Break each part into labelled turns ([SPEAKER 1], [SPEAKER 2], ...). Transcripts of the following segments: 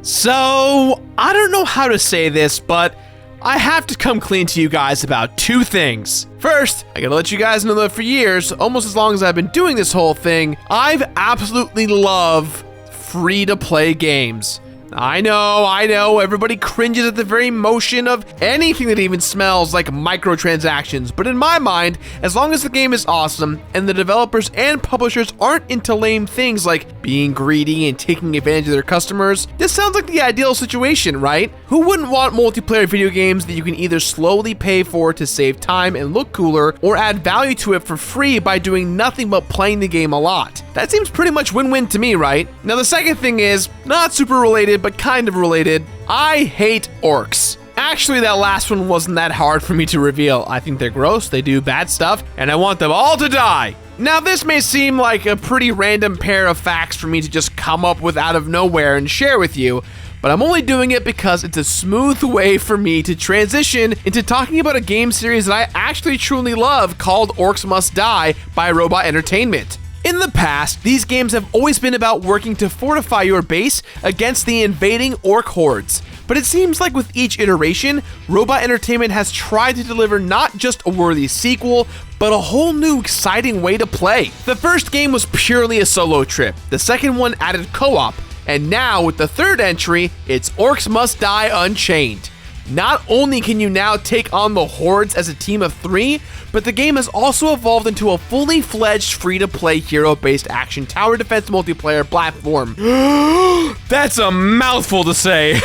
[SPEAKER 1] So, I don't know how to say this, but I have to come clean to you guys about two things. First, I gotta let you guys know that for years, almost as long as I've been doing this whole thing, I've absolutely loved free-to-play games. I know, everybody cringes at the very motion of anything that even smells like microtransactions, but in my mind, as long as the game is awesome and the developers and publishers aren't into lame things like being greedy and taking advantage of their customers, this sounds like the ideal situation, right? Who wouldn't want multiplayer video games that you can either slowly pay for to save time and look cooler, or add value to it for free by doing nothing but playing the game a lot? That seems pretty much win-win to me, right? Now the second thing is, not super related, but kind of related, I hate orcs. Actually, that last one wasn't that hard for me to reveal. I think they're gross, they do bad stuff, and I want them all to die. Now this may seem like a pretty random pair of facts for me to just come up with out of nowhere and share with you, but I'm only doing it because it's a smooth way for me to transition into talking about a game series that I actually truly love called Orcs Must Die by Robot Entertainment. In the past, these games have always been about working to fortify your base against the invading orc hordes. But it seems like with each iteration, Robot Entertainment has tried to deliver not just a worthy sequel, but a whole new exciting way to play. The first game was purely a solo trip, the second one added co-op, and now with the third entry, it's Orcs Must Die Unchained. Not only can you now take on the hordes as a team of 3, but the game has also evolved into a fully fledged free-to-play hero-based action tower defense multiplayer platform. That's a mouthful to say.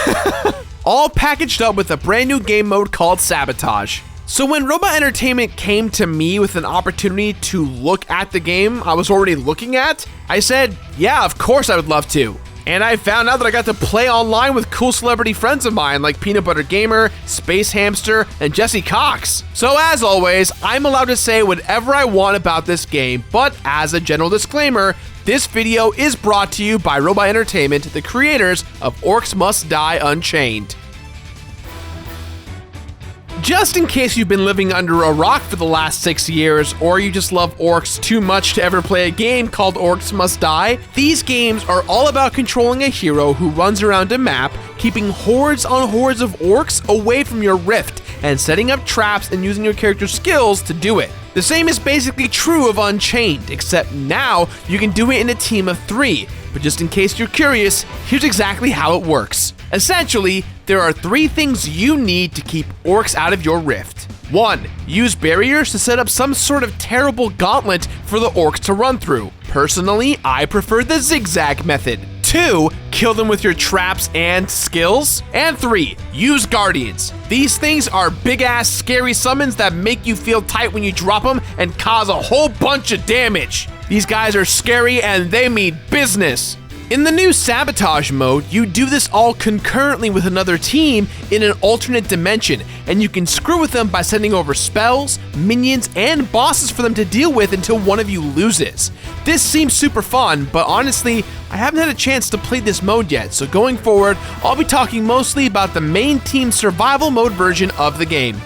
[SPEAKER 1] All packaged up with a brand new game mode called Sabotage. So when Robot Entertainment came to me with an opportunity to look at the game I was already looking at, I said, yeah, of course I would love to. And I found out that I got to play online with cool celebrity friends of mine like Peanut Butter Gamer, Space Hamster, and Jesse Cox. So as always, I'm allowed to say whatever I want about this game, but as a general disclaimer, this video is brought to you by Robot Entertainment, the creators of Orcs Must Die Unchained. Just in case you've been living under a rock for the last 6 years, or you just love orcs too much to ever play a game called Orcs Must Die, these games are all about controlling a hero who runs around a map, keeping hordes on hordes of orcs away from your rift, and setting up traps and using your character's skills to do it. The same is basically true of Unchained, except now you can do it in a team of 3. But just in case you're curious, here's exactly how it works. Essentially, there are 3 things you need to keep orcs out of your rift. 1. Use barriers to set up some sort of terrible gauntlet for the orcs to run through. Personally, I prefer the zigzag method. 2. Kill them with your traps and skills. And 3. Use guardians. These things are big-ass scary summons that make you feel tight when you drop them and cause a whole bunch of damage. These guys are scary and they mean business. In the new Sabotage mode, you do this all concurrently with another team in an alternate dimension, and you can screw with them by sending over spells, minions, and bosses for them to deal with until one of you loses. This seems super fun, but honestly, I haven't had a chance to play this mode yet, so going forward, I'll be talking mostly about the main team survival mode version of the game.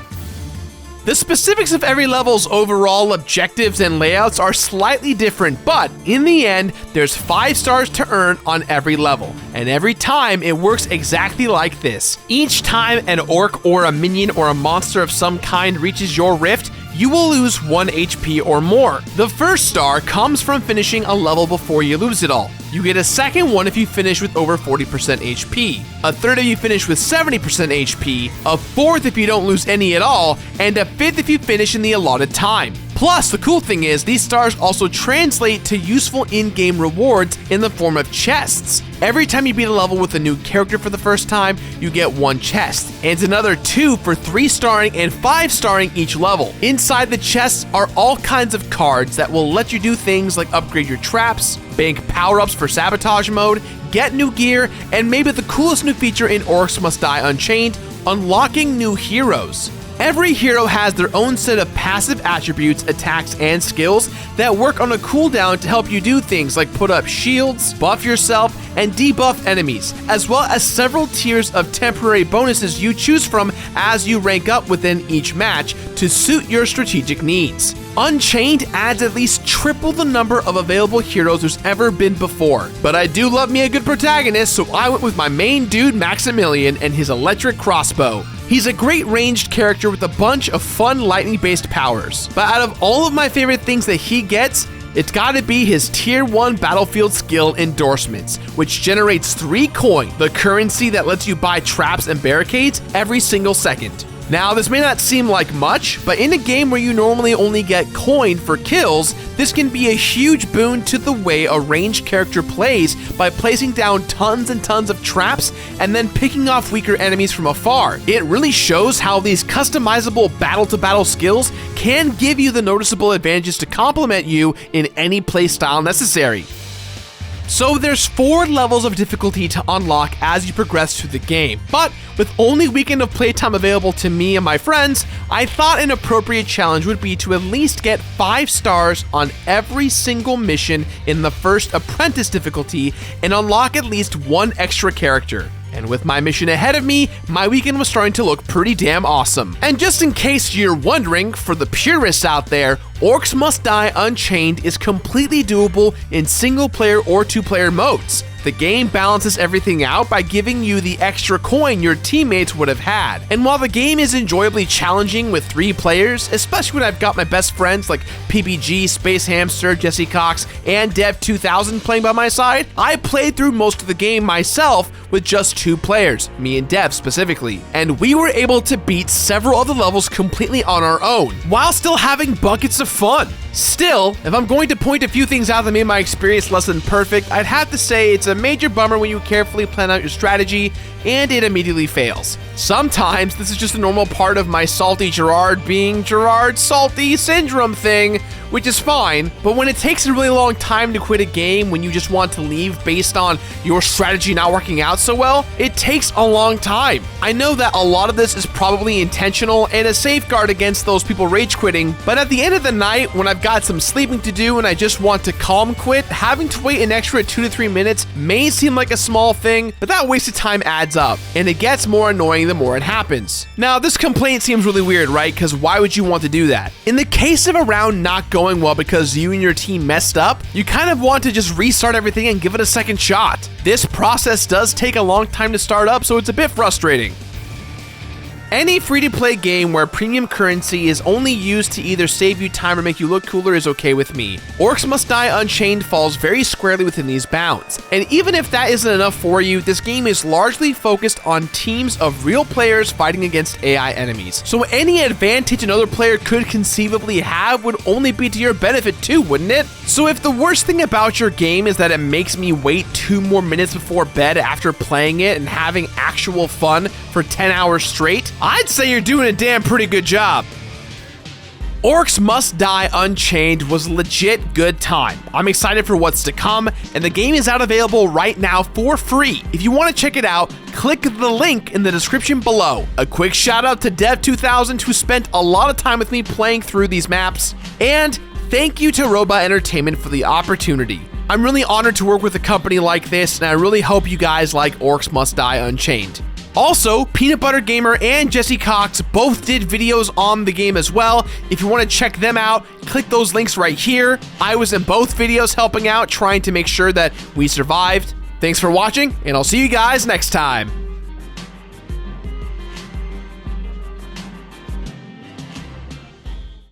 [SPEAKER 1] The specifics of every level's overall objectives and layouts are slightly different, but in the end, there's 5 stars to earn on every level, and every time it works exactly like this. Each time an orc or a minion or a monster of some kind reaches your rift, you will lose 1 HP or more. The first star comes from finishing a level before you lose it all. You get a second one if you finish with over 40% HP, a third if you finish with 70% HP, a fourth if you don't lose any at all, and a fifth if you finish in the allotted time. Plus, the cool thing is, these stars also translate to useful in-game rewards in the form of chests. Every time you beat a level with a new character for the first time, you get 1 chest, and another 2 for 3-starring and 5-starring each level. Inside the chests are all kinds of cards that will let you do things like upgrade your traps, bank power-ups for Sabotage mode, get new gear, and maybe the coolest new feature in Orcs Must Die Unchained, unlocking new heroes. Every hero has their own set of passive attributes, attacks, and skills that work on a cooldown to help you do things like put up shields, buff yourself, and debuff enemies, as well as several tiers of temporary bonuses you choose from as you rank up within each match to suit your strategic needs. Unchained adds at least triple the number of available heroes there's ever been before. But I do love me a good protagonist, so I went with my main dude Maximilian and his electric crossbow. He's a great ranged character with a bunch of fun lightning-based powers. But out of all of my favorite things that he gets, it's gotta be his tier 1 battlefield skill endorsements, which generates 3 coin, the currency that lets you buy traps and barricades every single second. Now, this may not seem like much, but in a game where you normally only get coin for kills, this can be a huge boon to the way a ranged character plays by placing down tons and tons of traps and then picking off weaker enemies from afar. It really shows how these customizable battle-to-battle skills can give you the noticeable advantages to complement you in any playstyle necessary. So there's 4 levels of difficulty to unlock as you progress through the game, but with only weekend of playtime available to me and my friends, I thought an appropriate challenge would be to at least get 5 stars on every single mission in the first apprentice difficulty and unlock at least 1 extra character. And with my mission ahead of me, my weekend was starting to look pretty damn awesome. And just in case you're wondering, for the purists out there, Orcs Must Die Unchained is completely doable in single player or 2-player modes. The game balances everything out by giving you the extra coin your teammates would have had. And while the game is enjoyably challenging with 3 players, especially when I've got my best friends like PBG, Space Hamster, Jesse Cox, and Dev2000 playing by my side, I played through most of the game myself with just 2 players, me and Dev specifically. And we were able to beat several of the levels completely on our own, while still having buckets of fun. Still, if I'm going to point a few things out that made my experience less than perfect, I'd have to say it's a major bummer when you carefully plan out your strategy and it immediately fails. Sometimes this is just a normal part of my salty Gerard being Gerard salty syndrome thing, which is fine, but when it takes a really long time to quit a game when you just want to leave based on your strategy not working out so well, it takes a long time. I know that a lot of this is probably intentional and a safeguard against those people rage quitting, but at the end of the night, when I've got some sleeping to do and I just want to calm quit, having to wait an extra 2 to 3 minutes may seem like a small thing, but that wasted time adds up, and it gets more annoying the more it happens. Now, this complaint seems really weird, right? Because why would you want to do that? In the case of a round not going well because you and your team messed up, you kind of want to just restart everything and give it a second shot. This process does take a long time to start up, so it's a bit frustrating. Any free-to-play game where premium currency is only used to either save you time or make you look cooler is okay with me. Orcs Must Die Unchained falls very squarely within these bounds. And even if that isn't enough for you, this game is largely focused on teams of real players fighting against AI enemies. So any advantage another player could conceivably have would only be to your benefit too, wouldn't it? So if the worst thing about your game is that it makes me wait 2 more minutes before bed after playing it and having actual fun for 10 hours straight, I'd say you're doing a damn pretty good job. Orcs Must Die Unchained was a legit good time. I'm excited for what's to come, and the game is out available right now for free. If you want to check it out, click the link in the description below. A quick shout out to Dev2000 who spent a lot of time with me playing through these maps, and thank you to Robot Entertainment for the opportunity. I'm really honored to work with a company like this, and I really hope you guys like Orcs Must Die Unchained. Also, Peanut Butter Gamer and Jesse Cox both did videos on the game as well. If you want to check them out, click those links right here. I was in both videos helping out, trying to make sure that we survived. Thanks for watching, and I'll see you guys next time.